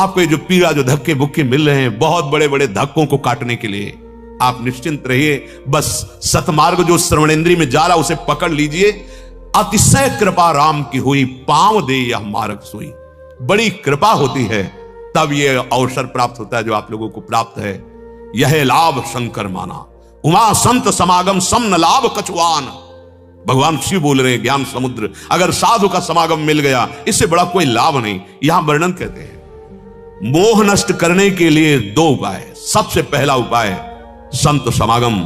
आपको जो पीड़ा, जो धक्के बुक्के मिल रहे हैं, बहुत बड़े बड़े धक्कों को काटने के लिए आप निश्चिंत रहिए। बस सतमार्ग जो श्रवणेंद्री में जा रहा उसे पकड़ लीजिए। अतिशय कृपा राम की हुई, पांव दे यह मार्ग सोई। बड़ी कृपा होती है तब यह अवसर प्राप्त होता है जो आप लोगों को प्राप्त है। यह लाभ शंकर माना, उमा संत समागम सम न लाभ कछुआन। भगवान शिव बोल रहे हैं, ज्ञान समुद्र, अगर साधु का समागम मिल गया इससे बड़ा कोई लाभ नहीं। यहां वर्णन कहते हैं मोह नष्ट करने के लिए दो उपाय। सबसे पहला उपाय संत समागम,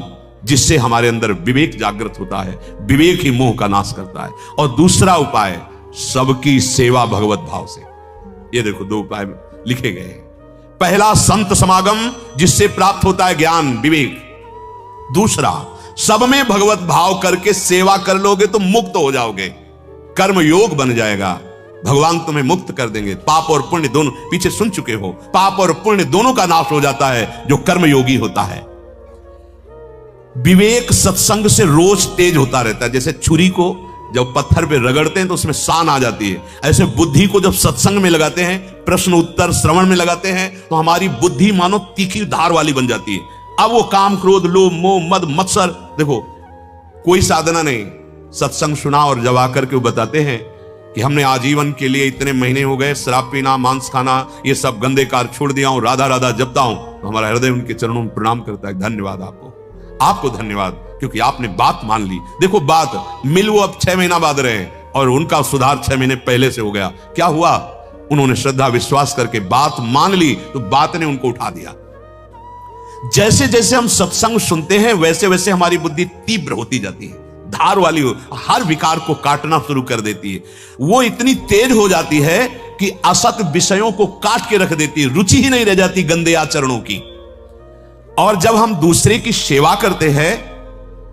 जिससे हमारे अंदर विवेक जागृत होता है, विवेक ही मोह का नाश करता है। और दूसरा उपाय सबकी सेवा भगवत भाव से। ये देखो दो उपाय लिखे गए हैं। पहला संत समागम, जिससे प्राप्त होता है ज्ञान विवेक। दूसरा सब में भगवत भाव करके सेवा कर लोगे तो मुक्त हो जाओगे, कर्म योग बन जाएगा, भगवान तुम्हें मुक्त कर देंगे। पाप और पुण्य दोनों, पीछे सुन चुके हो, पाप और पुण्य दोनों का नाश हो जाता है जो कर्म योगी होता है। विवेक सत्संग से रोज तेज होता रहता है। जैसे छुरी को जब पत्थर पे रगड़ते हैं तो उसमें सान आ जाती है, ऐसे बुद्धि को जब सत्संग में लगाते हैं, प्रश्न उत्तर श्रवण में लगाते हैं, तो हमारी बुद्धि मानो तीखी धार वाली बन जाती है। अब वो काम क्रोध लोभ मोह मद मत्सर, देखो कोई साधना नहीं, सत्संग सुना और जब आकर के वो बताते हैं कि हमने आजीवन के लिए इतने महीने हो गए शराब पीना, मांस खाना, ये सब गंदे कार छोड़ दिया हूं, राधा राधा जपता हूं, तो हमारा हृदय उनके चरणों में प्रणाम करता है। धन्यवाद आपको धन्यवाद, क्योंकि आपने बात मान ली। देखो बात मिल वो अब 6 महीना बाद रहे और उनका सुधार 6 महीने पहले से हो गया। क्या हुआ? उन्होंने श्रद्धा विश्वास करके बात मान ली, तो बात ने उनको उठा दिया। जैसे जैसे हम सत्संग सुनते हैं वैसे वैसे हमारी बुद्धि तीव्र होती जाती है, धार वाली हो, हर विकार को काटना शुरू कर देती है। वो इतनी तेज हो जाती है कि असत विषयों को काट के रख देती है, रुचि ही नहीं रह जाती गंदे आचरणों की। और जब हम दूसरे की सेवा करते हैं,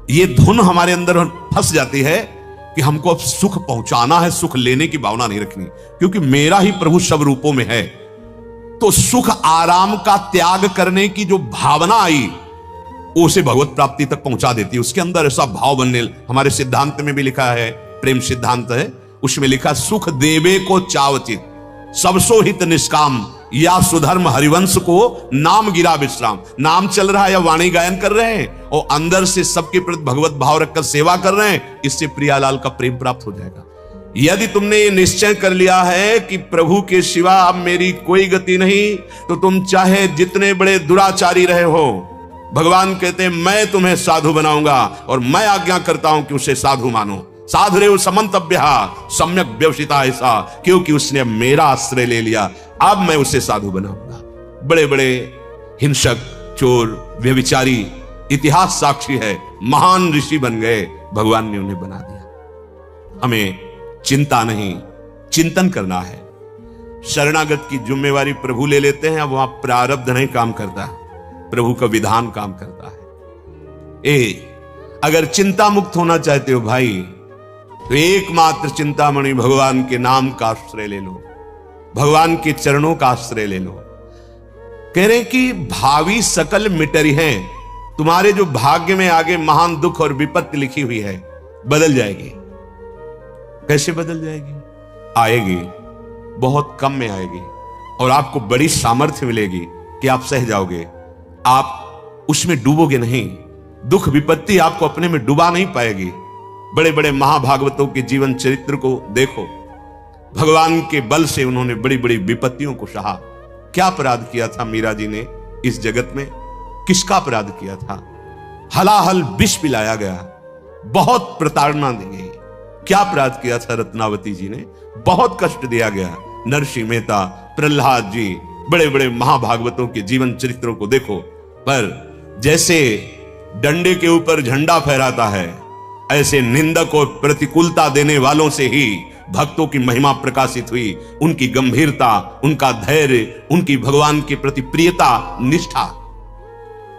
ये धुन हमारे अंदर फंस जाती है कि हमको अब सुख पहुंचाना है, सुख लेने की भावना नहीं रखनी, क्योंकि मेरा ही प्रभु सब रूपों में है। तो सुख आराम का त्याग करने की जो भावना आई, उसे भगवत प्राप्ति तक पहुंचा देती है। उसके अंदर ऐसा भाव बनने, हमारे सिद्धांत में भी लिखा है, प्रेम सिद्धांत है, उसमें लिखा सुख देवे को चावचित सबसो हित निष्काम, या सुधर्म हरिवंश को नाम गिरा विश्राम। नाम चल रहा है या वाणी गायन कर रहे हैं और अंदर से सबके प्रति भगवत भाव रखकर सेवा कर रहे हैं, इससे प्रियालाल का प्रेम प्राप्त हो जाएगा। यदि तुमने ये निश्चय कर लिया है कि प्रभु के सिवा अब मेरी कोई गति नहीं, तो तुम चाहे जितने बड़े दुराचारी रहे हो, भगवान कहते हैं मैं तुम्हें साधु बनाऊंगा और मैं आज्ञा करता हूं कि उसे साधु मानो। साधुरेव समंतव्य सम्यक व्यवसिता ऐसा, क्योंकि उसने मेरा आश्रय ले लिया, अब मैं उसे साधु बनाऊंगा। बड़े बड़े हिंसक, चोर, व्यभिचारी, इतिहास साक्षी है, महान ऋषि बन गए, भगवान ने उन्हें बना दिया। हमें चिंता नहीं, चिंतन करना है। शरणागत की जिम्मेवारी प्रभु ले लेते हैं। अब वहां प्रारब्ध नहीं काम करता, प्रभु का विधान काम करता है। अगर चिंता मुक्त होना चाहते हो भाई, तो एकमात्र चिंतामणि भगवान के नाम का आश्रय ले लो, भगवान के चरणों का आश्रय ले लो। कह रहे कि भावी सकल मिटरी हैं, तुम्हारे जो भाग्य में आगे महान दुख और विपत्ति लिखी हुई है बदल जाएगी। कैसे बदल जाएगी? आएगी, बहुत कम में आएगी, और आपको बड़ी सामर्थ्य मिलेगी कि आप सह जाओगे, आप उसमें डूबोगे नहीं। दुख विपत्ति आपको अपने में डुबा नहीं पाएगी। बड़े बड़े महाभागवतों के जीवन चरित्र को देखो, भगवान के बल से उन्होंने बड़ी बड़ी विपत्तियों को सहा। क्या अपराध किया था मीरा जी ने इस जगत में? किसका अपराध किया था? हलाहल विष पिलाया गया, बहुत प्रताड़ना दी गई। क्या अपराध किया था रत्नावती जी ने? बहुत कष्ट दिया गया। नरसिंह मेहता, प्रहलाद जी, बड़े बड़े महाभागवतों के जीवन चरित्रों को देखो। पर जैसे डंडे के ऊपर झंडा फहराता है, ऐसे निंदक और प्रतिकूलता देने वालों से ही भक्तों की महिमा प्रकाशित हुई। उनकी गंभीरता, उनका धैर्य, उनकी भगवान के प्रति प्रियता, निष्ठा।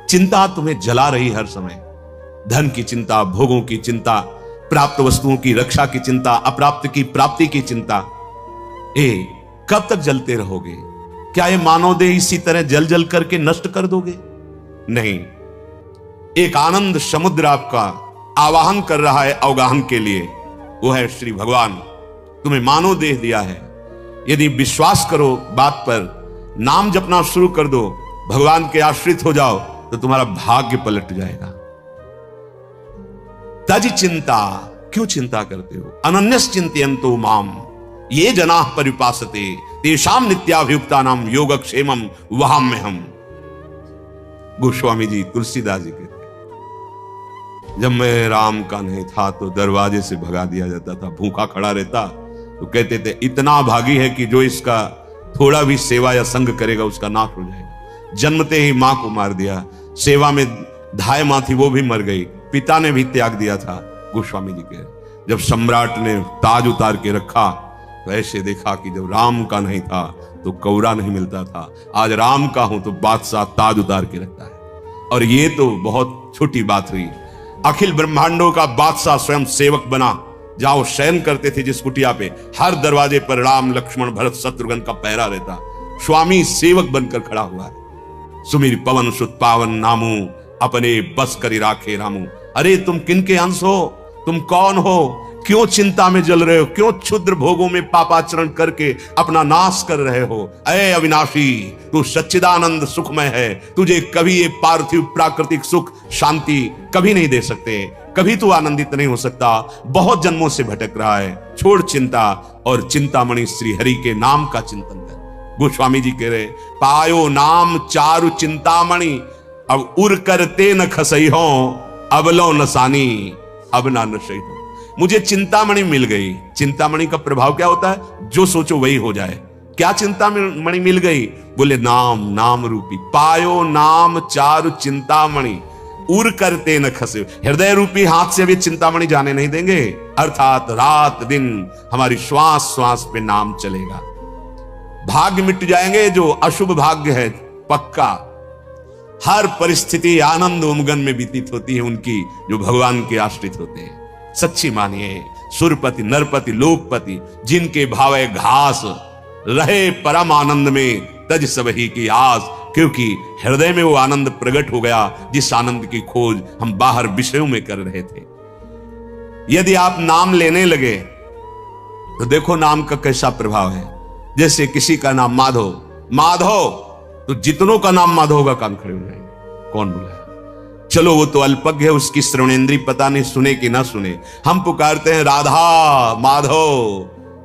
चिंता तुम्हें जला रही हर समय, धन की चिंता, भोगों की चिंता, प्राप्त वस्तुओं की रक्षा की चिंता, अप्राप्त की प्राप्ति की चिंता। कब तक जलते रहोगे? क्या ये मानव देह इसी तरह जल जल करके नष्ट कर दोगे? नहीं, एक आनंद समुद्र आपका आवाहन कर रहा है अवगाहन के लिए, वो है श्री भगवान। तुम्हें मानव देह दिया है, यदि विश्वास करो बात पर नाम जपना शुरू कर दो, भगवान के आश्रित हो जाओ, तो तुम्हारा भाग्य पलट जाएगा। तज चिंता, क्यों चिंता करते हो? अनन्यस चिंतयन्तो माम ये जनाः परिपासते तेषाम नित्याभियुक्ता नाम योगक्षेमम वहाम्यहम्। गोस्वामी जी, तुलसीदास जी कहते हैं, जब मैं राम का नहीं था तो दरवाजे से भगा दिया जाता था, भूखा खड़ा रहता तो कहते थे इतना भागी है कि जो इसका थोड़ा भी सेवा या संग करेगा उसका नाश हो जाएगा। जन्मते ही मां को मार दिया, सेवा में धाय मां थी वो भी मर गई, पिता ने भी त्याग दिया था। गोस्वामी जी कह, जब सम्राट ने ताज उतार के रखा तो ऐसे देखा कि जब राम का नहीं था तो कौरा नहीं मिलता था, आज राम का हूं तो बादशाह ताज उतार के रखता है। और ये तो बहुत छोटी बात हुई, अखिल ब्रह्मांडों का बादशाह स्वयं सेवक बना, जहां वो शयन करते थे जिस कुटिया पे, हर दरवाजे पर राम लक्ष्मण भरत शत्रुघ्न का पहरा रहता, स्वामी सेवक बनकर खड़ा हुआ है। सुमिर पवन सुत पावन नामू अपने बस करी राखे रामू। अरे तुम किनके अंश हो? तुम कौन हो? क्यों चिंता में जल रहे हो? क्यों क्षुद्र भोगों में पापाचरण करके अपना नाश कर रहे हो? अरे अविनाशी, तू सच्चिदानंद सुखमय है, तुझे कभी ये पार्थिव प्राकृतिक सुख शांति कभी नहीं दे सकते, कभी तू आनंदित नहीं हो सकता, बहुत जन्मों से भटक रहा है। छोड़ चिंता और चिंतामणि श्री हरि के नाम का चिंतन कर। गोस्वामी जी कह रहे, पायो नाम चारु चिंतामणि अब उर करते न खसई हो, अब लो नसानी अब ना नशई हो। मुझे चिंतामणि मिल गई। चिंतामणि का प्रभाव क्या होता है? जो सोचो वही हो जाए। क्या चिंतामणि मिल गई? बोले नाम, नाम रूपी। पायो नाम चारु चिंतामणि उर करते न खसे। हृदय रूपी हाथ से भी चिंतामणि जाने नहीं देंगे, अर्थात रात दिन हमारी श्वास श्वास पे नाम चलेगा। भाग्य मिट जाएंगे, जो अशुभ भाग्य है पक्का। हर परिस्थिति आनंद उमगन में व्यतीत होती है उनकी जो भगवान के आश्रित होते हैं। सच्ची मानिए, सुरपति नरपति लोकपति जिनके भावे घास रहे परम आनंद में तज सबही की आस, क्योंकि हृदय में वो आनंद प्रकट हो गया जिस आनंद की खोज हम बाहर विषयों में कर रहे थे। यदि आप नाम लेने लगे तो देखो नाम का कैसा प्रभाव है। जैसे किसी का नाम माधव, माधव तो जितनों का नाम माधव होगा कान खड़े हो जाएंगे। कौन बोला? चलो वो तो अल्पज्ञ है, उसकी श्रवणेंद्री पता नहीं सुने कि ना सुने। हम पुकारते हैं राधा माधव,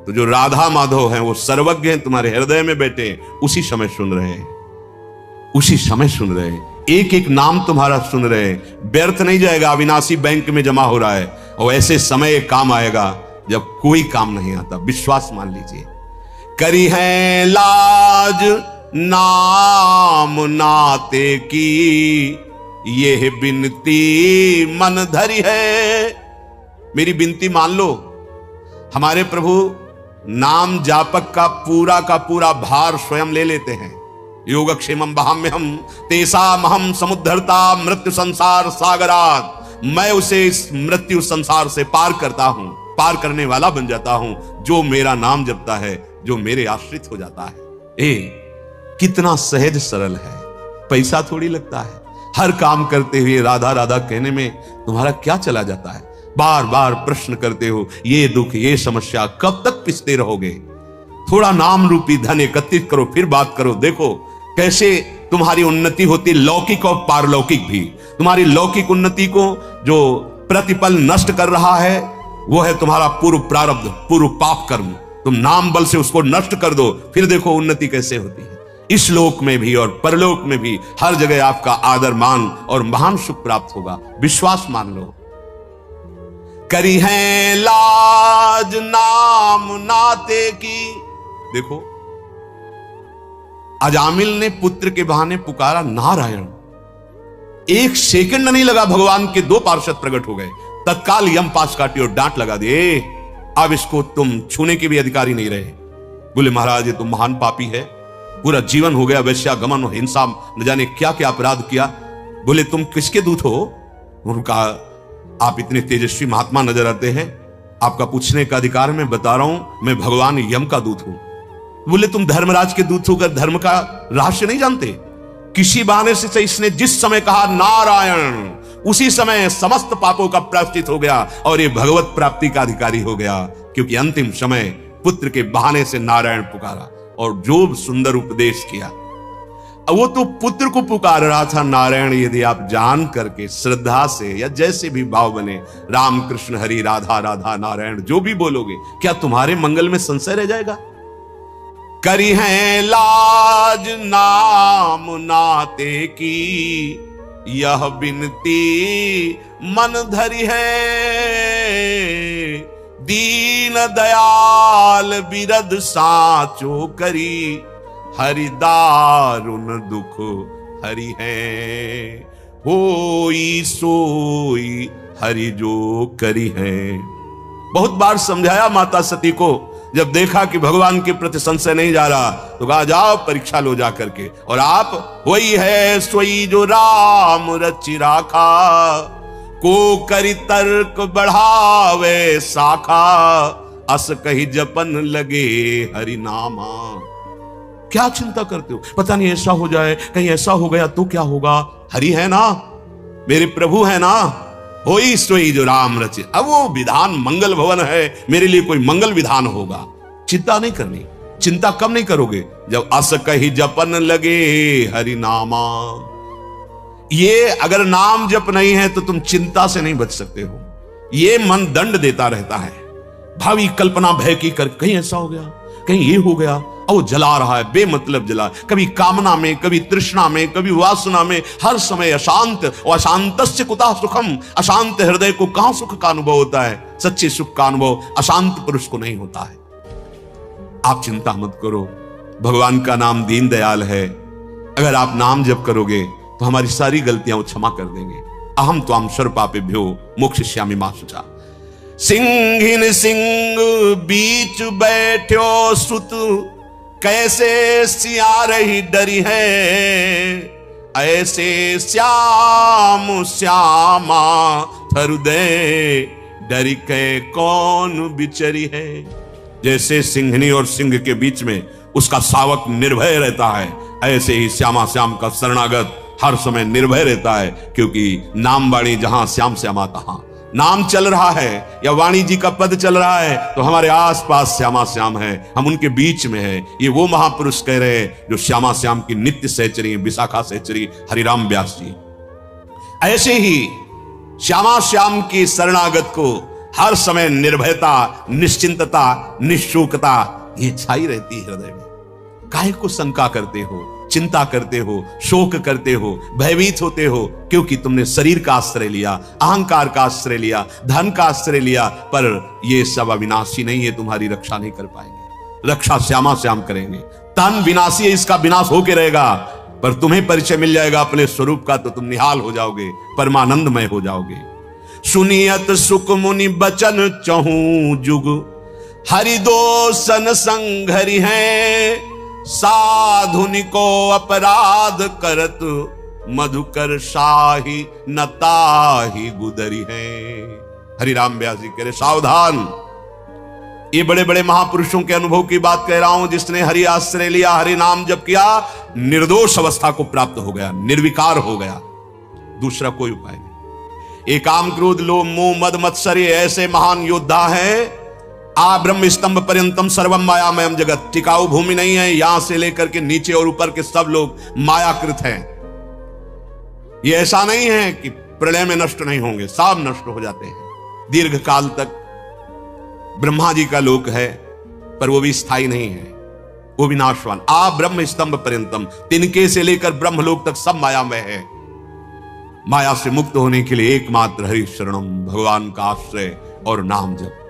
तो जो राधा माधव हैं वो सर्वज्ञ हैं, तुम्हारे हृदय में बैठे, उसी समय सुन रहे हैं, उसी समय सुन रहे हैं, एक एक नाम तुम्हारा सुन रहे हैं। व्यर्थ नहीं जाएगा, अविनाशी बैंक में जमा हो रहा है। और ऐसे समय काम आएगा जब कोई काम नहीं आता, विश्वास मान लीजिए। करी है लाज नाम नाते की, ये बिनती मन धरी है। मेरी बिनती मान लो। हमारे प्रभु नाम जापक का पूरा भार स्वयं ले लेते हैं। योगक्षेमम वहाम्यहम् तेषामहं समुद्धरता मृत्यु संसार सागरात। मैं उसे इस मृत्यु संसार से पार करता हूं, पार करने वाला बन जाता हूं जो मेरा नाम जपता है, जो मेरे आश्रित हो जाता है। कितना सहज सरल है, पैसा थोड़ी लगता है। हर काम करते हुए राधा राधा कहने में तुम्हारा क्या चला जाता है? बार बार प्रश्न करते हो, ये दुख ये समस्या कब तक पिसते रहोगे? थोड़ा नाम रूपी धन एकत्रित करो, फिर बात करो। देखो कैसे तुम्हारी उन्नति होती, लौकिक और पारलौकिक भी। तुम्हारी लौकिक उन्नति को जो प्रतिपल नष्ट कर रहा है वो है तुम्हारा पूर्व प्रारब्ध, पूर्व पाप कर्म। तुम नाम बल से उसको नष्ट कर दो, फिर देखो उन्नति कैसे होती है। इस लोक में भी और परलोक में भी हर जगह आपका आदर मान और महान सुख प्राप्त होगा। विश्वास मान लो। करी है लाज नाम नाते की। देखो अजामिल ने पुत्र के बहाने पुकारा नारायण, एक सेकंड नहीं लगा, भगवान के दो पार्षद प्रकट हो गए, तत्काल यम पास काटी और डांट लगा दिए, अब इसको तुम छूने के भी अधिकारी नहीं रहे। बोले महाराज ये तो महान पापी है, पूरा जीवन हो गया वैश्यागमन और हिंसा, न जाने क्या क्या अपराध किया। बोले तुम किसके दूत हो? उनका आप इतने तेजस्वी महात्मा नजर आते हैं, आपका पूछने का अधिकार मैं बता रहा हूं, मैं भगवान यम का दूत हूं। बोले तुम धर्मराज के दूत होकर धर्म का रहस्य नहीं जानते? किसी बहाने से इसने जिस समय कहा नारायण, उसी समय समस्त पापों का प्रायश्चित हो गया और ये भगवत प्राप्ति का अधिकारी हो गया, क्योंकि अंतिम समय पुत्र के बहाने से नारायण पुकारा। और जो सुंदर उपदेश किया। अब वो तो पुत्र को पुकार रहा था, नारायण यदि आप जान करके श्रद्धा से या जैसे भी भाव बने, राम कृष्ण हरि राधा राधा नारायण जो भी बोलोगे, क्या तुम्हारे मंगल में संशय रह जाएगा? करी है लाज नाम नाते की, यह बिनती मन धरी है। दीन दयाल बिरद साचो करी, हरि दारुण दुख हरि है। होई सोई हरि जो करी है। बहुत बार समझाया माता सती को, जब देखा कि भगवान के प्रति संशय नहीं जा रहा तो कहा जाओ परीक्षा लो जा करके, और आप वही है सोई जो राम रचि राखा, को करी तर्क बढ़ावे शाखा, अस कही जपन लगे हरि नामा। क्या चिंता करते हो? पता नहीं ऐसा हो जाए, कहीं ऐसा हो गया तो क्या होगा? हरि है ना, मेरे प्रभु है ना, होई सोई जो राम रचे। अब वो विधान मंगल भवन है, मेरे लिए कोई मंगल विधान होगा। चिंता नहीं करनी। चिंता कब नहीं करोगे? जब अस कही जपन लगे हरि नामा। ये अगर नाम जप नहीं है तो तुम चिंता से नहीं बच सकते हो। ये मन दंड देता रहता है, भावी कल्पना भय की कर, कहीं ऐसा हो गया, कहीं ये हो गया, और जला रहा है, बेमतलब जला, कभी कामना में, कभी तृष्णा में, कभी वासना में, हर समय अशांत। और अशांतस्य कुतः सुखम, अशांत हृदय को कहां सुख का अनुभव होता है? सच्चे सुख का अनुभव अशांत पुरुष को नहीं होता है। आप चिंता मत करो, भगवान का नाम दीन दयाल है। अगर आप नाम जप करोगे तो हमारी सारी गलतियां वो क्षमा कर देंगे। अहम त्वाम सर्वपापेभ्यो मोक्षयिष्यामि मा शुचा। सिंहिन सिंह बीच बैठ्यो सुत, कैसे सिया रही डरी है, ऐसे श्याम श्यामा हृदय डरी के कौन बिचरी है। जैसे सिंहनी और सिंह के बीच में उसका शावक निर्भय रहता है, ऐसे ही श्यामा श्याम का शरणागत हर समय निर्भय रहता है, क्योंकि नाम वाणी जहां श्याम श्यामा तहां। नाम चल रहा है या वाणी जी का पद चल रहा है तो हमारे आसपास श्यामा श्याम है, हम उनके बीच में है। ये वो महापुरुष कह रहे हैं जो श्यामा श्याम की नित्य सहचरी, विशाखा सहचरी हरिराम व्यास जी। ऐसे ही श्यामा श्याम की शरणागत को हर समय निर्भयता, निश्चिंतता, निशोकता ये छाई रहती है हृदय में। काहे को शंका करते हो, चिंता करते हो, शोक करते हो, भयभीत होते हो? क्योंकि तुमने शरीर का आश्रय लिया, अहंकार का आश्रय लिया, धन का आश्रय लिया। पर ये सब अविनाशी नहीं है, तुम्हारी रक्षा नहीं कर पाएंगे। रक्षा श्यामा श्याम करेंगे। तन विनाशी है, इसका विनाश होके रहेगा, पर तुम्हें परिचय मिल जाएगा अपने स्वरूप का तो तुम निहाल हो जाओगे, परमानंदमय हो जाओगे। सुनियत सुख मुनि बचन चहूं जुग, हरि दोसन संघरि है। साधुनि को अपराध करत, मधुकर शाही नताही गुदरी है। हरिराम व्यास जी कह रहे सावधान, ये बड़े बड़े महापुरुषों के अनुभव की बात कह रहा हूं। जिसने हरि आश्रय लिया, हरि नाम जप किया, निर्दोष अवस्था को प्राप्त हो गया, निर्विकार हो गया। दूसरा कोई उपाय नहीं। एक काम क्रोध लोभ मोह मद मत्सर्य ऐसे महान योद्धा है। आ ब्रह्म स्तंभ पर्यंतम सर्वम मायामयम जगत। टिकाऊ भूमि नहीं है, यहां से लेकर के नीचे और ऊपर के सब लोग मायाकृत हैं। ये ऐसा नहीं है कि प्रलय में नष्ट नहीं होंगे, सब नष्ट हो जाते हैं। दीर्घ काल तक ब्रह्मा जी का लोक है, पर वो भी स्थायी नहीं है, वो भी नाशवान। आ ब्रह्म स्तंभ पर्यंतम, तिनके से लेकर ब्रह्मलोक तक सब मायामय है। माया से मुक्त होने के लिए एकमात्र हरि शरणम, भगवान का आश्रय और नाम जप।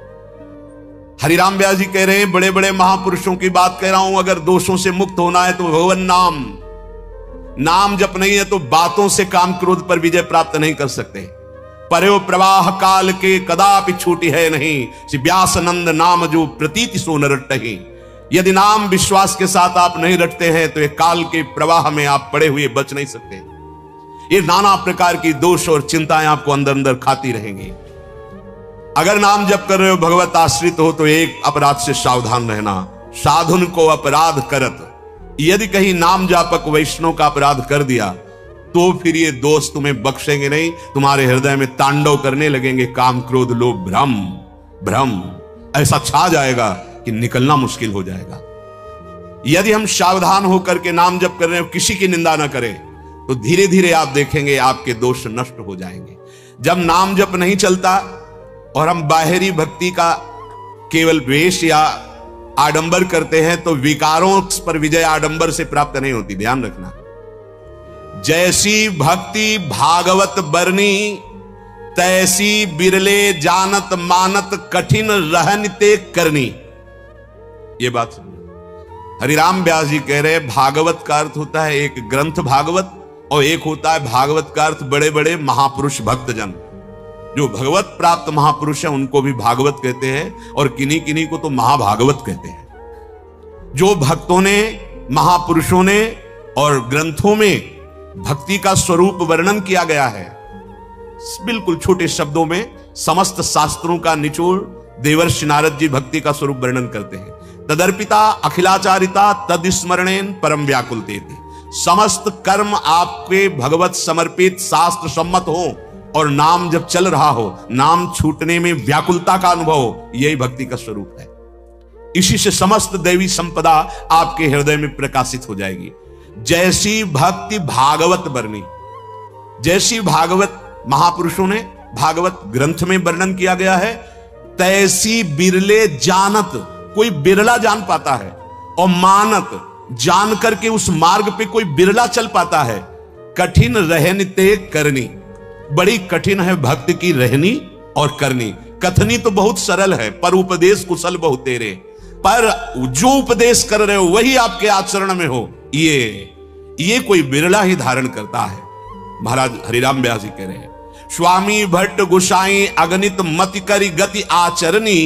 हरिराम व्यास जी कह रहे हैं, बड़े बड़े महापुरुषों की बात कह रहा हूं। अगर दोषों से मुक्त होना है तो भगवान नाम जप नहीं है तो बातों से काम क्रोध पर विजय प्राप्त नहीं कर सकते। पर्यो प्रवाह काल के कदापि छूटी है नहीं, व्यास नंद नाम जो प्रतीति सो न रटहि। यदि नाम विश्वास के साथ आप नहीं रटते हैं तो एक काल के प्रवाह में आप पड़े हुए बच नहीं सकते। ये नाना प्रकार की दोष और चिंताएं आपको अंदर अंदर खाती रहेंगी। अगर नाम जप कर रहे हो, भगवत आश्रित हो, तो एक अपराध से सावधान रहना, साधुन को अपराध करत। यदि कहीं नाम जापक वैष्णव का अपराध कर दिया तो फिर ये दोष तुम्हें बख्शेंगे नहीं, तुम्हारे हृदय में तांडव करने लगेंगे काम क्रोध लोभ भ्रम ऐसा छा जाएगा कि निकलना मुश्किल हो जाएगा। यदि हम सावधान होकर के नाम जप कर रहे हो, किसी की निंदा ना करें, तो धीरे धीरे आप देखेंगे आपके दोष नष्ट हो जाएंगे। जब नाम जप नहीं चलता और हम बाहरी भक्ति का केवल वेश या आडंबर करते हैं, तो विकारों पर विजय आडंबर से प्राप्त नहीं होती। ध्यान रखना, जैसी भक्ति भागवत बरनी, तैसी बिरले जानत मानत कठिन रहन ते करनी। ये बात समझो। हरिराम व्यास जी कह रहे हैं भागवत का अर्थ होता है एक ग्रंथ भागवत, और एक होता है भागवत का अर्थ बड़े बड़े महापुरुष भक्तजन। जो भगवत प्राप्त महापुरुष हैं उनको भी भागवत कहते हैं, और किन्हीं किन्हीं को तो महाभागवत कहते हैं। जो भक्तों ने, महापुरुषों ने और ग्रंथों में भक्ति का स्वरूप वर्णन किया गया है, बिल्कुल छोटे शब्दों में समस्त शास्त्रों का निचोड़ देवर्षि नारद जी भक्ति का स्वरूप वर्णन करते हैं। तदर्पिता अखिलाचारिता तदस्मरणेन परम व्याकुलते। समस्त कर्म आपके भगवत समर्पित शास्त्र सम्मत हो और नाम जब चल रहा हो, नाम छूटने में व्याकुलता का अनुभव हो, यही भक्ति का स्वरूप है। इसी से समस्त दैवी संपदा आपके हृदय में प्रकाशित हो जाएगी। जैसी भक्ति भागवत बरनी, जैसी भागवत महापुरुषों ने भागवत ग्रंथ में वर्णन किया गया है, तैसी बिरले जानत, कोई बिरला जान पाता है, और मानत, जान करके उस मार्ग पे कोई बिरला चल पाता है। कठिन रहनी ते करनी, बड़ी कठिन है भक्ति की रहनी और करनी। कथनी तो बहुत सरल है, पर उपदेश कुशल बहुत तेरे। पर जो उपदेश कर रहे हो वही आपके आचरण में हो, ये कोई बिरला ही धारण करता है। महाराज हरिराम व्यास जी कह रहे हैं, स्वामी भट्ट गुसाई अगणित मति करी गति आचरणी,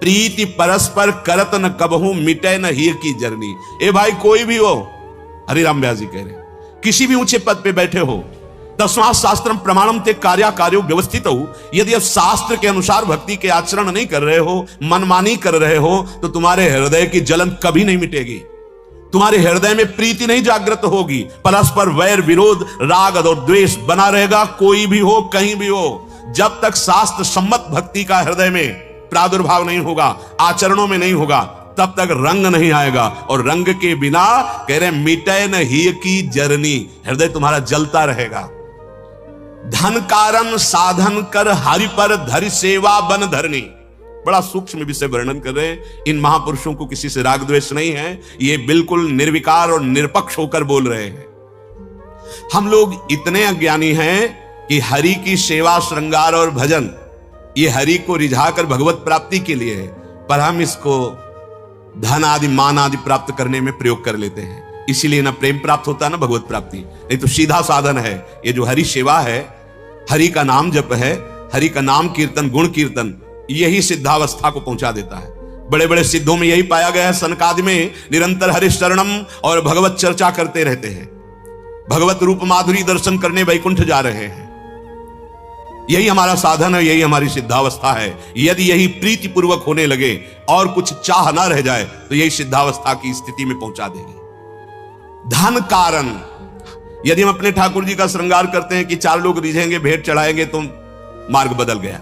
प्रीति परस्पर करत न कबहू मिटे न हिय की जरनी। ए भाई कोई भी हो, हरिराम व्यास जी कह रहे हैं, किसी भी ऊंचे पद पे बैठे हो, तस्मात् शास्त्रम प्रमाणम ते कार्यो व्यवस्थित हो। यदि आप शास्त्र के अनुसार भक्ति के आचरण नहीं कर रहे हो, मनमानी कर रहे हो, तो तुम्हारे हृदय की जलन कभी नहीं मिटेगी। तुम्हारे हृदय में प्रीति नहीं जागृत होगी, परस्पर वैर विरोध राग और द्वेष बना रहेगा। कोई भी हो, कहीं भी हो, जब तक शास्त्र सम्मत भक्ति का हृदय में प्रादुर्भाव नहीं होगा, आचरणों में नहीं होगा, तब तक रंग नहीं आएगा। और रंग के बिना कह रहे मिटे न हिय की जरनी, हृदय तुम्हारा जलता रहेगा। धन कारण साधन कर हरि पर धरि सेवा बन धरनी, बड़ा सूक्ष्म विषय वर्णन कर रहे हैं। इन महापुरुषों को किसी से राग द्वेष नहीं है, ये बिल्कुल निर्विकार और निरपक्ष होकर बोल रहे हैं। हम लोग इतने अज्ञानी हैं कि हरि की सेवा श्रृंगार और भजन, ये हरि को रिझाकर भगवत प्राप्ति के लिए है, पर हम इसको धन आदि मान आदि प्राप्त करने में प्रयोग कर लेते हैं। इसीलिए ना प्रेम प्राप्त होता है ना भगवत प्राप्ति। नहीं तो सीधा साधन है ये जो हरि सेवा है, हरि का नाम जप है, हरि का नाम कीर्तन गुण कीर्तन, यही सिद्धावस्था को पहुंचा देता है। बड़े बड़े सिद्धों में यही पाया गया है। सनकादि में निरंतर हरिशरणम और भगवत चर्चा करते रहते हैं, भगवत रूप माधुरी दर्शन करने वैकुंठ जा रहे हैं। यही हमारा साधन है, यही हमारी सिद्धावस्था है। यदि यही प्रीति पूर्वक होने लगे और कुछ चाह ना रह जाए, तो यही सिद्धावस्था की स्थिति में पहुंचा देगी। धन कारण, यदि हम अपने ठाकुर जी का श्रृंगार करते हैं कि 4 लोग रिझेंगे, भेंट चढ़ाएंगे, तो मार्ग बदल गया।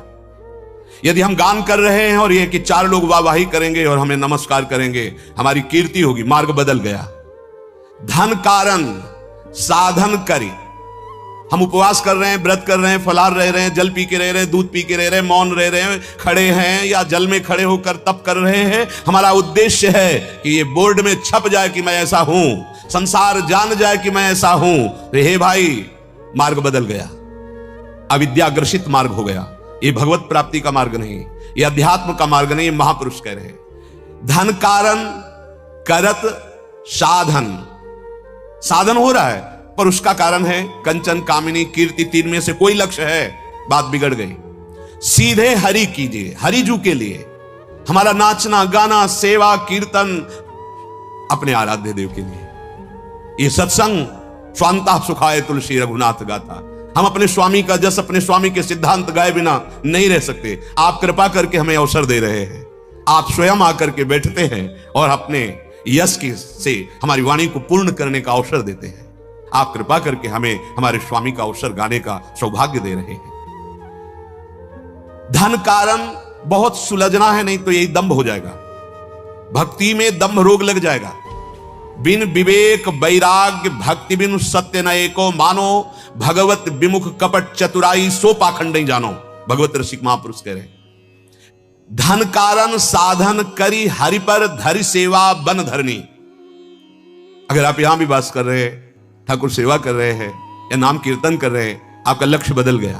यदि हम गान कर रहे हैं और यह कि 4 लोग वाहवाही करेंगे और हमें नमस्कार करेंगे, हमारी कीर्ति होगी, मार्ग बदल गया। धन कारण साधन करी, हम उपवास कर रहे हैं, व्रत कर रहे हैं, फलाहार रह रहे हैं, जल पी के रह रहे हैं, दूध पी के रह रहे हैं, मौन रह रहे हैं, खड़े हैं या जल में खड़े होकर तप कर रहे हैं। हमारा उद्देश्य है कि ये बोर्ड में छप जाए कि मैं ऐसा हूं, संसार जान जाए कि मैं ऐसा हूं। तो हे भाई, मार्ग बदल गया, अविद्याग्रसित मार्ग हो गया। ये भगवत प्राप्ति का मार्ग नहीं, ये अध्यात्म का मार्ग नहीं। महापुरुष कह रहे हैं धन कारण करत साधन, साधन हो रहा है पर उसका कारण है कंचन कामिनी कीर्ति, 3 में से कोई लक्ष्य है, बात बिगड़ गई। सीधे हरि कीजिए, हरिजू के लिए हमारा नाचना गाना सेवा कीर्तन अपने आराध्य देव के लिए। ये सत्संग स्वांता सुखाए तुलसी रघुनाथ गाथा, हम अपने स्वामी का जस, अपने स्वामी के सिद्धांत गाए बिना नहीं रह सकते। आप कृपा करके हमें अवसर दे रहे हैं, आप स्वयं आकर के बैठते हैं और अपने यश की से हमारी वाणी को पूर्ण करने का अवसर देते हैं। आप कृपा करके हमें हमारे स्वामी का अवसर गाने का सौभाग्य दे रहे हैं। धन कारण बहुत सुलझना है, नहीं तो यही दंभ हो जाएगा। भक्ति में दंभ रोग लग जाएगा। बिन विवेक वैराग्य भक्ति बिन सत्य न एको मानो, भगवत विमुख कपट चतुराई सो पाखंड नहीं जानो। भगवत रसिक महापुरुष कह रहे हैं, धन कारण साधन करी हरि पर धरि सेवा बन धरनी। अगर आप यहां भी वास कर रहे हैं, ठाकुर सेवा कर रहे हैं या नाम कीर्तन कर रहे हैं, आपका लक्ष्य बदल गया।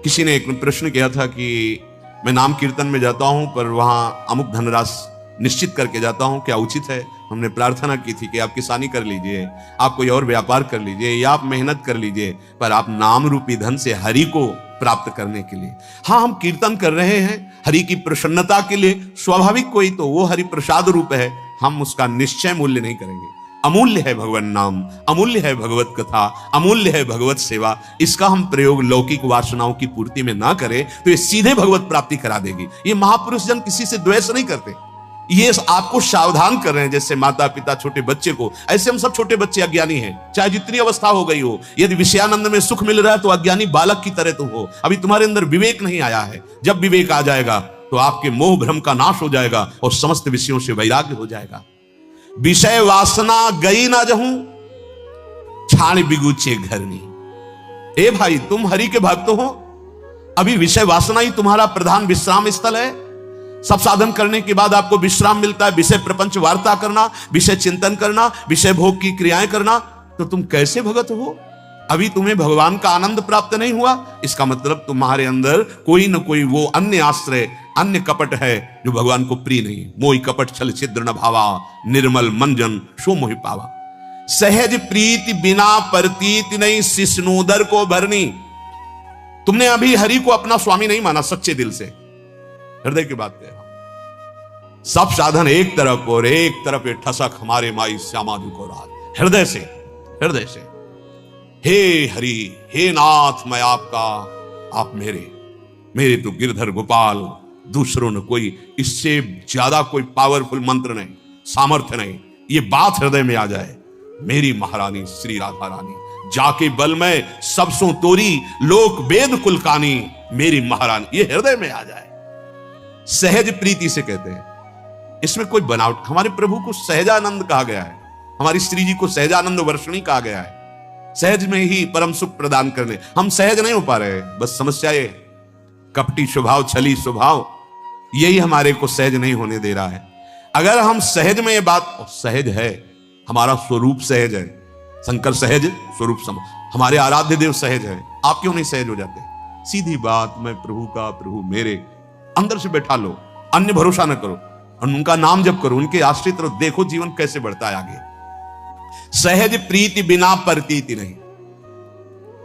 किसी ने एक प्रश्न किया था कि मैं नाम कीर्तन में जाता हूं पर वहां अमुक धनराशि निश्चित करके जाता हूं, क्या उचित है? हमने प्रार्थना की थी कि आप किसानी कर लीजिए, आप कोई और व्यापार कर लीजिए या आप मेहनत कर लीजिए, पर आप नाम रूपी धन से हरि को प्राप्त करने के लिए। हाँ, हम कीर्तन कर रहे हैं हरि की प्रसन्नता के लिए, स्वाभाविक कोई तो वो हरि प्रसाद रूप है, हम उसका निश्चय मूल्य नहीं करेंगे। अमूल्य है भगवान नाम, अमूल्य है भगवत कथा, अमूल्य है भगवत सेवा। इसका हम प्रयोग लौकिक वासनाओं की पूर्ति में ना करें तो ये सीधे भगवत प्राप्ति करा देगी। ये महापुरुष जन किसी से द्वेष नहीं करते, ये आपको सावधान कर रहे हैं। जैसे माता पिता छोटे बच्चे को, ऐसे हम सब छोटे बच्चे अज्ञानी हैं, चाहे जितनी अवस्था हो गई हो। यदि विषयानंद में सुख मिल रहा है तो अज्ञानी बालक की तरह तो हो, अभी तुम्हारे अंदर विवेक नहीं आया है। जब विवेक आ जाएगा तो आपके मोह भ्रम का नाश हो जाएगा और समस्त विषयों से वैराग्य हो जाएगा। विषय वासना गई ना जहूं, छाण बिगुचे घरनी। ए भाई, तुम हरि के भक्त हो, अभी विषय वासना ही तुम्हारा प्रधान विश्राम स्थल है। सब साधन करने के बाद आपको विश्राम मिलता है विषय प्रपंच वार्ता करना, विषय चिंतन करना, विषय भोग की क्रियाएं करना, तो तुम कैसे भगत हो? अभी तुम्हें भगवान का आनंद प्राप्त नहीं हुआ, इसका मतलब तुम्हारे अंदर कोई न कोई वो अन्य आश्रय, अन्य कपट है जो भगवान को प्रिय नहीं। मोहि कपट छल छिद्र न भावा, निर्मल मंजन सो मोहि पावा। सहज प्रीति बिना प्रतीति नहीं, शिष्णोदर को भरनी। तुमने अभी हरि को अपना स्वामी नहीं माना सच्चे दिल से, हृदय की बात कह रहा हूं। सब साधन एक तरफ और एक तरफ ये ठसक हमारे माई श्यामा जी को रात। हृदय से, हृदय से, हे हरि, हे नाथ, मैं आपका, आप मेरे, मेरे तो गिरधर गोपाल, दूसरों ने कोई इससे ज्यादा कोई पावरफुल मंत्र नहीं, सामर्थ्य नहीं। ये बात हृदय में आ जाए, मेरी महारानी श्री राधा रानी, जाके बल में सब सो तोरी, लोक वेद कुलकानी, मेरी महारानी, ये हृदय में आ जाए। सहज प्रीति से कहते हैं, इसमें कोई बनावट। हमारे प्रभु को सहजानंद कहा गया है, हमारी श्री जी को सहजानंद वर्षणी कहा गया है। सहज में ही परम सुख प्रदान करने, हम सहज नहीं हो पा रहे, बस समस्या ये कपटी स्वभाव, छली स्वभाव, यही हमारे को सहज नहीं होने दे रहा है। अगर हम सहज में, ये बात सहज है, हमारा स्वरूप सहज है, शंकर सहज स्वरूप सम, हमारे आराध्य देव सहज है, आप क्यों नहीं सहज हो जाते? सीधी बात, मैं प्रभु का, प्रभु मेरे, अंदर से बैठा लो, अन्य भरोसा न करो और उनका नाम जप करो, उनके आश्रित रहो, देखो जीवन कैसे बढ़ता है आगे। सहज प्रीति बिना प्रतीति नहीं,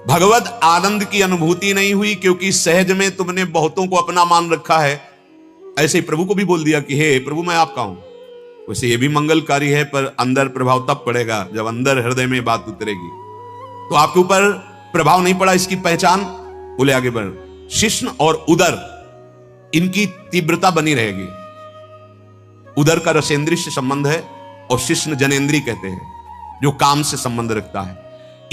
भगवत आनंद की अनुभूति नहीं हुई क्योंकि सहज में तुमने बहुतों को अपना मान रखा है। ऐसे ही प्रभु को भी बोल दिया कि हे प्रभु मैं आपका हूं। वैसे ये भी मंगलकारी है, पर अंदर प्रभाव तब पड़ेगा जब अंदर हृदय में बात उतरेगी। तो आपके ऊपर प्रभाव नहीं पड़ा, इसकी पहचान, बोले आगे बढ़, शिश्न और उदर, इनकी तीव्रता बनी रहेगी। उदर का रसेंद्रिय से संबंध है और शिश्न जनेन्द्रीय कहते हैं, जो काम से संबंध रखता है।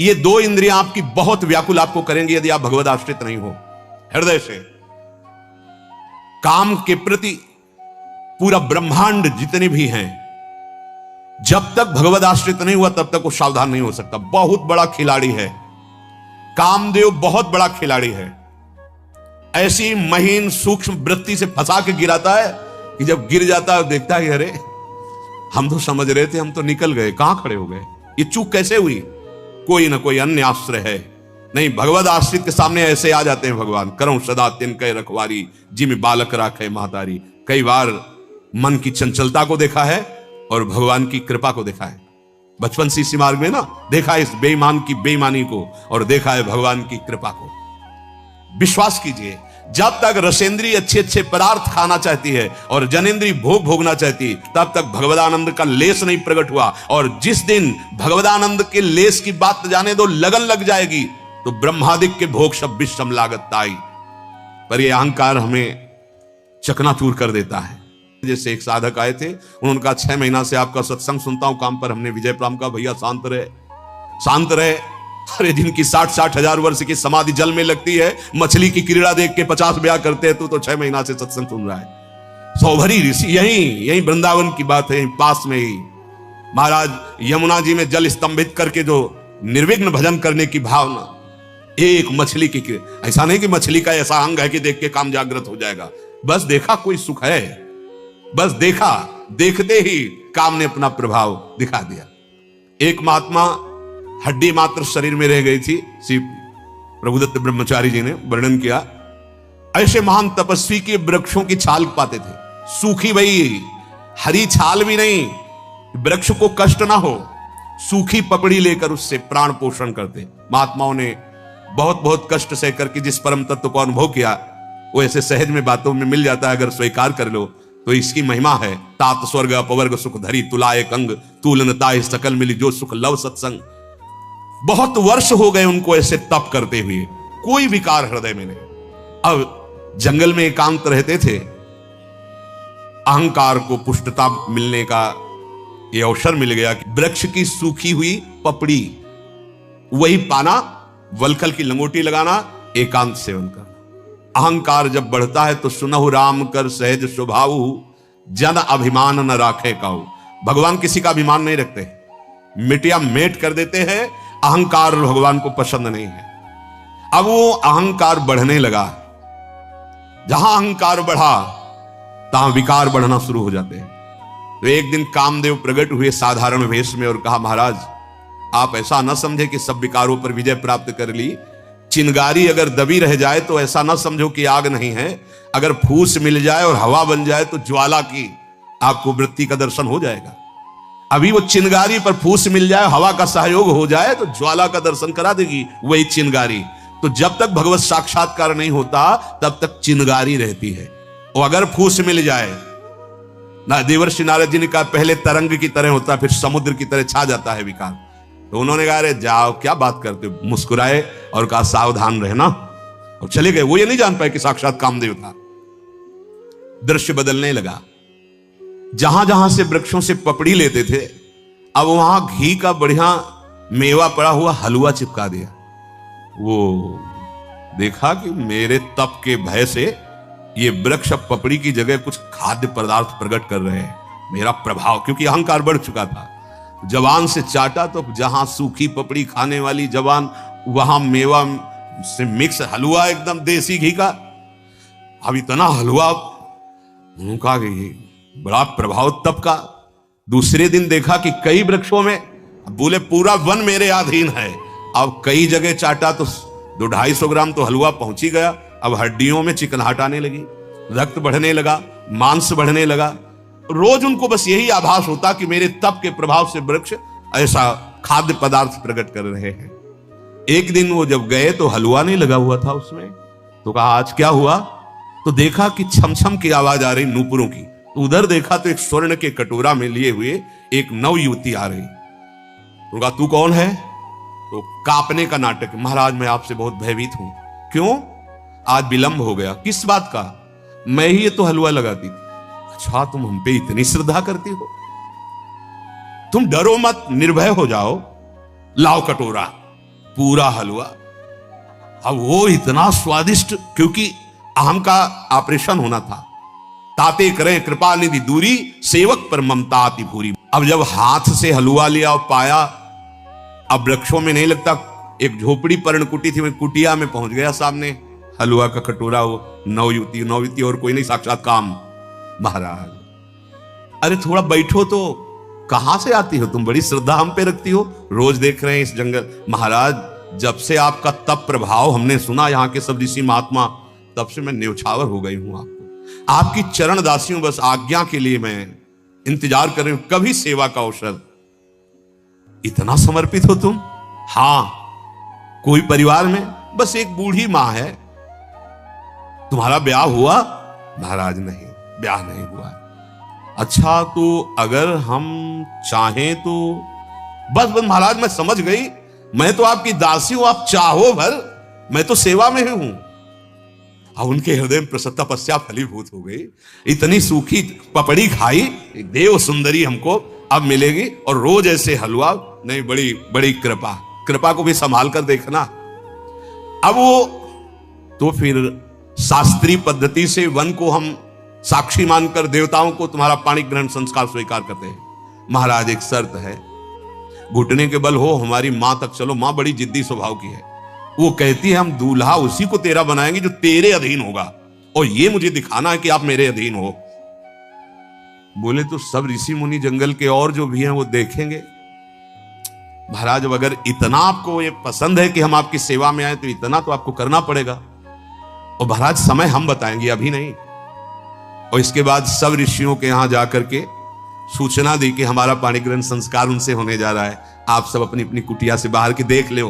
ये दो इंद्रियां आपकी बहुत व्याकुल आपको करेंगी यदि आप भगवत आश्रित नहीं हो। हृदय से काम के प्रति पूरा ब्रह्मांड जितने भी हैं, जब तक भगवत आश्रित नहीं हुआ तब तक वो सावधान नहीं हो सकता। बहुत बड़ा खिलाड़ी है कामदेव, बहुत बड़ा खिलाड़ी है। ऐसी महीन सूक्ष्म वृत्ति से फंसा के गिराता है कि जब गिर जाता है देखता है अरे हम तो समझ रहे थे, हम तो निकल गए, कहां खड़े हो गए, ये चूक कैसे हुई? कोई ना कोई अन्य आश्रय है। नहीं, भगवत आश्रित के सामने ऐसे आ जाते हैं भगवान, करो सदा तिन कह रखवारी, जिम बालक राखे महतारी। कई बार मन की चंचलता को देखा है और भगवान की कृपा को देखा है। बचपन से इसी मार्ग में ना देखा है इस बेईमान की बेईमानी को और देखा है भगवान की कृपा को। विश्वास कीजिए, जब तक रसेंद्री अच्छे अच्छे पदार्थ खाना चाहती है और जनेन्द्री भोग भोगना चाहती, तब तक भगवदानंद का लेस नहीं प्रकट हुआ। और जिस दिन भगवदानंद के लेस की बात जाने दो, लगन लग जाएगी, तो ब्रह्मादिक के भोग सब विषम लागत ताई। पर यह अहंकार हमें चकनाचूर कर देता है। जैसे एक साधक आए थे, उन्होंने कहा 6 महीना से आपका सत्संग सुनता हूं काम पर। हमने विजय प्राम का भैया शांत रहे, शांत रहे। अरे जिनकी 60-60 हजार वर्ष की समाधि जल में लगती है, मछली की क्रीड़ा देख के 50 ब्याह करते हैं, तो 6 महीना से सत्संग सुन रहा है। सौभरी ऋषि, यही वृंदावन की बात है, पास में ही महाराज यमुना जी में जल स्तंभित करके जो निर्विघ्न भजन करने की भावना, एक मछली की, ऐसा नहीं कि मछली का ऐसा अंग है कि देख के काम जागृत हो जाएगा, बस देखा कोई सुख है, बस देखा, देखते ही काम ने अपना प्रभाव दिखा दिया। एक महात्मा हड्डी मात्र शरीर में रह गई थी, श्री प्रभुदत्त ब्रह्मचारी जी ने वर्णन किया। ऐसे महान तपस्वी के वृक्षों की छाल पाते थे, सूखी भई, हरी छाल भी नहीं, वृक्ष को कष्ट ना हो, सूखी पपड़ी लेकर उससे प्राण पोषण करते। महात्माओं ने बहुत बहुत कष्ट सह करके जिस परम तत्व को अनुभव किया, वो ऐसे सहज में बातों में मिल जाता है, अगर स्वीकार कर लो तो इसकी महिमा है। तात स्वर्ग अपवर्ग सुख धरी, तुलाए कंग तुलनता सकल मिली, जो सुख लव सत्संग। बहुत वर्ष हो गए उनको ऐसे तप करते हुए, कोई विकार हृदय में नहीं। अब जंगल में एकांत रहते थे, अहंकार को पुष्टता मिलने का यह अवसर मिल गया कि वृक्ष की सूखी हुई पपड़ी वही पाना, वलखल की लंगोटी लगाना, एकांत सेवन करना। अहंकार जब बढ़ता है तो सुनहु राम कर सहज स्वभाव, जन अभिमान न राखे काऊ। भगवान किसी का अभिमान नहीं रखते, मिटिया मेट कर देते हैं। अहंकार भगवान को पसंद नहीं है। अब वो अहंकार बढ़ने लगा, जहां अहंकार बढ़ा तहां विकार बढ़ना शुरू हो जाते हैं। तो एक दिन कामदेव प्रकट हुए साधारण वेश में और कहा, महाराज आप ऐसा न समझे कि सब विकारों पर विजय प्राप्त कर ली। चिंगारी अगर दबी रह जाए तो ऐसा न समझो कि आग नहीं है, अगर फूस मिल जाए और हवा बन जाए तो ज्वाला की आपको वृत्ति का दर्शन हो जाएगा। अभी वो चिंगारी पर फूस मिल जाए, हवा का सहयोग हो जाए तो ज्वाला का दर्शन करा देगी वही चिंगारी। तो जब तक भगवत साक्षात्कार नहीं होता तब तक चिंगारी रहती है, और अगर फूस मिल जाए ना, देवर्षि नारद जी ने कहा पहले तरंग की तरह होता, फिर समुद्र की तरह छा जाता है विकार। तो उन्होंने कहा अरे जाओ क्या बात करते हो, मुस्कुराए और कहा सावधान रहना, और चले गए। वो ये नहीं जान पाए कि साक्षात कामदेव था। दृश्य बदलने लगा, जहां जहां से वृक्षों से पपड़ी लेते थे, अब वहां घी का बढ़िया मेवा पड़ा हुआ हलवा चिपका दिया। वो देखा कि मेरे तप के भय से ये वृक्ष पपड़ी की जगह कुछ खाद्य पदार्थ प्रकट कर रहे हैं, मेरा प्रभाव, क्योंकि अहंकार बढ़ चुका था। जवान से चाटा तो जहां सूखी पपड़ी खाने वाली जवान, वहां मेवा से मिक्स हलवा एकदम देसी घी का। अब इतना हलवा, उनका बड़ा प्रभाव तप का। दूसरे दिन देखा कि कई वृक्षों में, बोले पूरा वन मेरे अधीन है। अब कई जगह चाटा तो 200-250 ग्राम तो हलवा पहुंच ही गया। अब हड्डियों में चिकनाहट आने लगी, रक्त बढ़ने लगा, मांस बढ़ने लगा। रोज उनको बस यही आभास होता कि मेरे तप के प्रभाव से वृक्ष ऐसा खाद्य पदार्थ प्रकट कर रहे हैं। एक दिन वो जब गए तो हलवा नहीं लगा हुआ था उसमें, तो कहा आज क्या हुआ? तो देखा कि छमछम की आवाज आ रही नूपुरों की। तो उधर देखा तो एक स्वर्ण के कटोरा में लिए हुए एक नव युवती आ रही। तो कहा तू कौन है? तो कांपने का नाटक, महाराज मैं आपसे बहुत भयभीत हूं। क्यों? आज विलंब हो गया। किस बात का? मैं ही ये तो हलवा लगाती थी। अच्छा तुम हम पे इतनी श्रद्धा करती हो? तुम डरो मत, निर्भय हो जाओ, लाओ कटोरा, पूरा हलवा। अब वो इतना स्वादिष्ट, क्योंकि अहम का ऑपरेशन होना था। ताते करें कृपा निधि दूरी, सेवक पर ममता आती भूरी। अब जब हाथ से हलवा लिया और पाया, अब वृक्षों में नहीं लगता, एक झोपड़ी पर्णकुटी थी, मैं कुटिया में पहुंच गया, सामने हलवा का कटोरा, वो नवयुवती और कोई नहीं, साक्षात काम महाराज। अरे थोड़ा बैठो तो, कहां से आती हो तुम? बड़ी श्रद्धा हम पे रखती हो, रोज देख रहे हैं इस जंगल। महाराज जब से आपका तप प्रभाव हमने सुना यहाँ के सब ऋषि महात्मा, तब से मैं न्यौछावर हो गई हूं आपको। आपकी चरण दासी हूं, बस आज्ञा के लिए मैं इंतजार कर रही हूं, कभी सेवा का अवसर। इतना समर्पित हो तुम? हां। कोई परिवार में बस एक बूढ़ी मां है। तुम्हारा ब्याह हुआ? महाराज नहीं, ब्याह नहीं हुआ। अच्छा तो अगर हम चाहें तो? बस महाराज मैं समझ गई, मैं तो आपकी दासी हूं, आप चाहो भर, मैं तो सेवा में ही हूं। अब उनके हृदय में प्रसन्नता पश्चात फलीभूत हो गई। इतनी सूखी पपड़ी खाई, देव सुंदरी हमको अब मिलेगी, और रोज ऐसे हलवा नहीं। बड़ी बड़ी कृपा को भी संभाल कर देखना। अब वो तो फिर शास्त्रीय पद्धति से वन को हम साक्षी मानकर देवताओं को तुम्हारा पाणी ग्रहण संस्कार स्वीकार करते हैं। महाराज एक शर्त है, घुटने के बल हो हमारी मां तक चलो। मां बड़ी जिद्दी स्वभाव की है, वो कहती है हम दूल्हा उसी को तेरा बनाएंगे जो तेरे अधीन होगा, और ये मुझे दिखाना है कि आप मेरे अधीन हो। बोले तो सब ऋषि मुनि जंगल के और जो भी हैं वो देखेंगे। महाराज अगर इतना आपको ये पसंद है कि हम आपकी सेवा में आए तो इतना तो आपको करना पड़ेगा। और महाराज समय हम बताएंगे, अभी नहीं। और इसके बाद सब ऋषियों के यहां जाकर के सूचना दी कि हमारा पाणी ग्रहण संस्कार उनसे होने जा रहा है, आप सब अपनी अपनी कुटिया से बाहर के देख लो।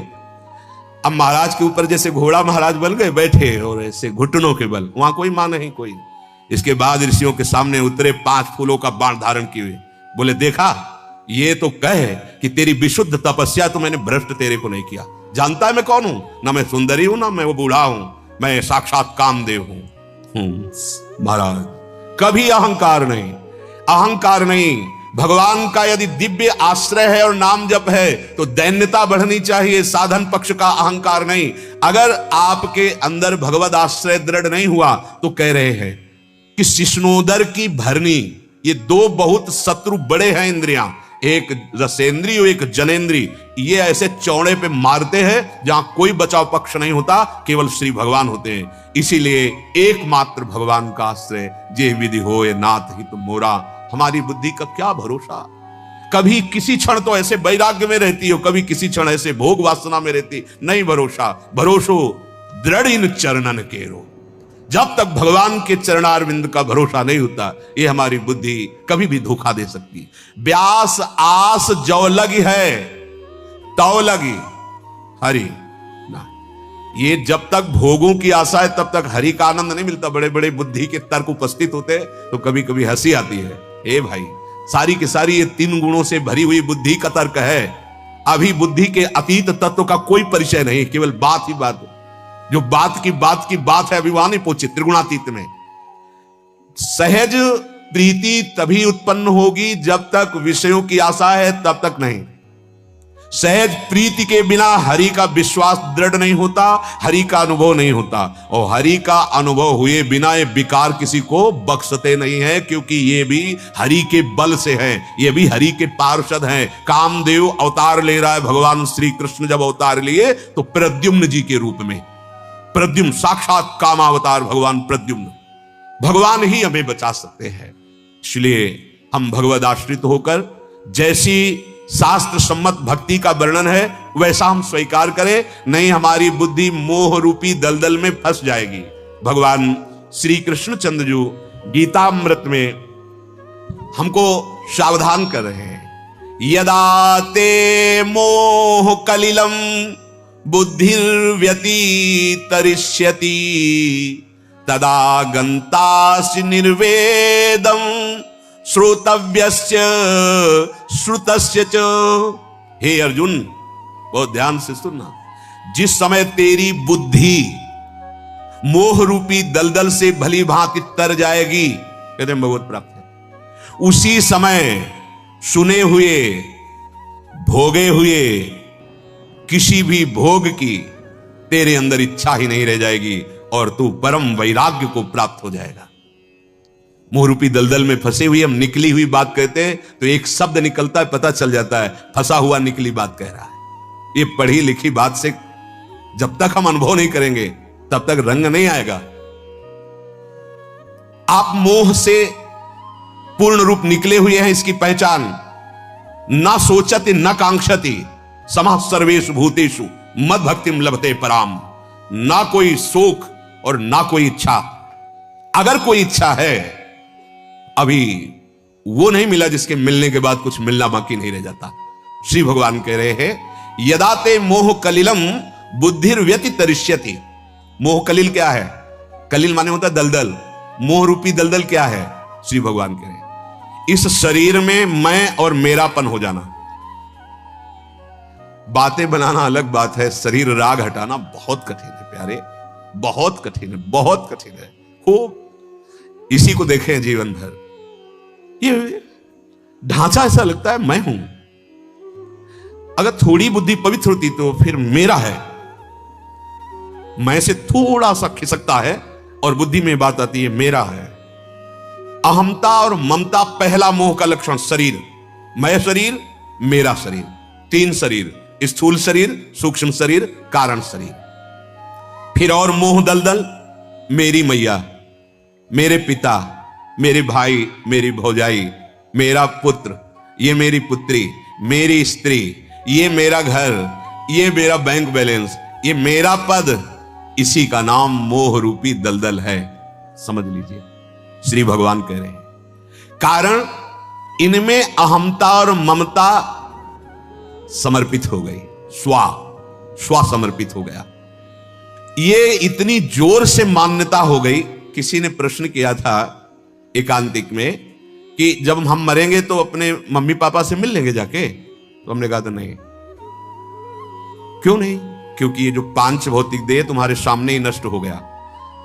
अब महाराज के ऊपर जैसे घोड़ा महाराज बन गए बैठे, और ऐसे घुटनों के बल, वहां कोई मां नहीं कोई। इसके बाद ऋषियों के सामने उतरे, 5 फूलों का बाण धारण किए, बोले देखा ये तो कहे कि तेरी विशुद्ध तपस्या तो मैंने भ्रष्ट तेरे को नहीं किया। जानता है मैं कौन हूं? ना मैं सुंदरी हूं, ना मैं वो बूढ़ा हूं, मैं साक्षात कामदेव हूं। महाराज कभी अहंकार नहीं, अहंकार नहीं। भगवान का यदि दिव्य आश्रय है और नाम जप है तो दैन्यता बढ़नी चाहिए, साधन पक्ष का अहंकार नहीं। अगर आपके अंदर भगवद आश्रय दृढ़ नहीं हुआ तो कह रहे हैं कि शिष्णोदर की भरनी, ये 2 बहुत शत्रु बड़े हैं इंद्रियां, एक रसेंद्री और एक जनेंद्री। ये ऐसे चौड़े पे मारते हैं जहां कोई बचाव पक्ष नहीं होता, केवल श्री भगवान होते हैं। इसीलिए एकमात्र भगवान का आश्रय, जे विधि हो ये नाथ हित मोरा। हमारी बुद्धि का क्या भरोसा, कभी किसी क्षण तो ऐसे वैराग्य में रहती हो, कभी किसी क्षण ऐसे भोग वासना में रहती, नहीं भरोसा। भरोसो दृढ़ इन चरणन केरो। जब तक भगवान के चरणारविंद का भरोसा नहीं होता, ये हमारी बुद्धि कभी भी धोखा दे सकती। व्यास आस जो लगी है तौ लगी हरि ना। ये जब तक भोगों की आशा है तब तक हरि का आनंद नहीं मिलता। बड़े बड़े बुद्धि के तर्क उपस्थित होते तो कभी कभी हंसी आती है। ए भाई, सारी की सारी ये 3 गुणों से भरी हुई बुद्धि का तर्क है। अभी बुद्धि के अतीत तत्व का कोई परिचय नहीं, केवल बात ही बात। जो बात की बात है, अभी वहां नहीं पहुंची त्रिगुणातीत में। सहज प्रीति तभी उत्पन्न होगी जब तक विषयों की आशा है, तब तक नहीं। सहज प्रीति के बिना हरि का विश्वास दृढ़ नहीं होता, हरि का अनुभव नहीं होता। और हरि का अनुभव हुए बिना ये विकार किसी को बख्शते नहीं है, क्योंकि ये भी हरि के बल से है, ये भी हरि के पार्षद हैं। कामदेव अवतार ले रहा है, भगवान श्री कृष्ण जब अवतार लिए तो प्रद्युम्न जी के रूप में। प्रद्युम्न साक्षात कामावतार भगवान प्रद्युम्न, भगवान ही हमें बचा सकते हैं। इसलिए हम भगवद आश्रित होकर जैसी शास्त्र सम्मत भक्ति का वर्णन है वैसा हम स्वीकार करें, नहीं हमारी बुद्धि मोह रूपी दलदल में फंस जाएगी। भगवान श्री कृष्ण चंद्र जो गीतामृत में हमको सावधान कर रहे हैं। यदा ते मोह कलिलम बुद्धिर्व्यतितरिष्यति तदा गंतासि निर्वेदम श्रोतव्यस्य श्रुतस्य च। हे अर्जुन, बहुत ध्यान से सुनना। जिस समय तेरी बुद्धि मोह रूपी दलदल से भली भांति तर जाएगी, कहते हैं भगवत प्राप्त है, उसी समय सुने हुए भोगे हुए किसी भी भोग की तेरे अंदर इच्छा ही नहीं रह जाएगी और तू परम वैराग्य को प्राप्त हो जाएगा। मोहरूपी दलदल में फंसे हुए हम निकली हुई बात कहते हैं तो एक शब्द निकलता है, पता चल जाता है फंसा हुआ निकली बात कह रहा है। ये पढ़ी लिखी बात से जब तक हम अनुभव नहीं करेंगे तब तक रंग नहीं आएगा। आप मोह से पूर्ण रूप निकले हुए हैं, इसकी पहचान ना सोचति न कांक्षति समः सर्वेषु भूतेषु मद भक्तिम लभते पराम। ना कोई शोक और ना कोई इच्छा। अगर कोई इच्छा है, अभी वो नहीं मिला जिसके मिलने के बाद कुछ मिलना बाकी नहीं रह जाता। श्री भगवान कह रहे हैं यदा ते मोह कलिलम बुद्धिर्व्यतितरिष्यति। मोह कलिल क्या है? कलिल माने होता है दलदल। मोह रूपी दलदल क्या है? श्री भगवान कह रहे हैं इस शरीर में मैं और मेरापन हो जाना। बातें बनाना अलग बात है, शरीर राग हटाना बहुत कठिन है प्यारे, बहुत कठिन है, बहुत कठिन है। खूब इसी को देखें जीवन भर। ये ढांचा ऐसा लगता है मैं हूं। अगर थोड़ी बुद्धि पवित्र होती तो फिर मेरा है, मैं से थोड़ा सा खिसकता है और बुद्धि में बात आती है मेरा है। अहमता और ममता पहला मोह का लक्षण शरीर। मैं शरीर, मेरा शरीर, तीन शरीर, स्थूल शरीर, सूक्ष्म शरीर, कारण शरीर। फिर और मोह दलदल, मेरी मैया, मेरे पिता, मेरे भाई, मेरी भौजाई, मेरा पुत्र, ये मेरी पुत्री, मेरी स्त्री, ये मेरा घर, ये मेरा बैंक बैलेंस, ये मेरा पद, इसी का नाम मोह रूपी दलदल है। समझ लीजिए, श्री भगवान कह रहे हैं कारण इनमें अहमता और ममता समर्पित हो गई, स्व समर्पित हो गया। ये इतनी जोर से मान्यता हो गई। किसी ने प्रश्न किया था एकांतिक में कि जब हम मरेंगे तो अपने मम्मी पापा से मिल लेंगे जाके, तो हमने कहा था नहीं। क्यों नहीं? क्योंकि ये जो पांच भौतिक देह तुम्हारे सामने ही नष्ट हो गया।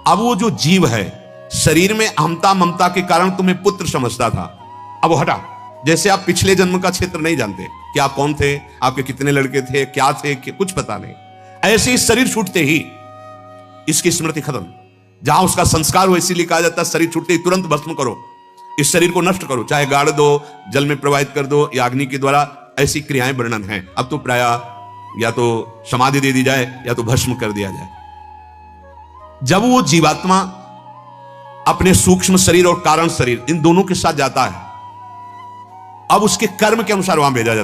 अब वो जो जीव है शरीर में अहमता ममता के कारण तुम्हें पुत्र समझता था, अब वो हटा। जैसे आप पिछले जन्म का क्षेत्र नहीं जानते कि आप कौन थे, आपके कितने लड़के थे, क्या थे, कुछ पता नहीं, ऐसे ही शरीर छूटते ही इसकी स्मृति खत्म। जहां उसका संस्कार हो, इसीलिए कहा जाता है शरीर छूटते ही तुरंत भस्म करो, इस शरीर को नष्ट करो, चाहे गाड़ दो, जल में प्रवाहित कर दो या अग्नि के द्वारा, ऐसी क्रियाएं वर्णन हैं। अब तो प्राय या तो समाधि दे दी जाए या तो भस्म कर दिया जाए। जब वो जीवात्मा अपने सूक्ष्म शरीर और कारण शरीर इन दोनों के साथ जाता है, अब उसके कर्म के अनुसार वहां भेजा जाता है।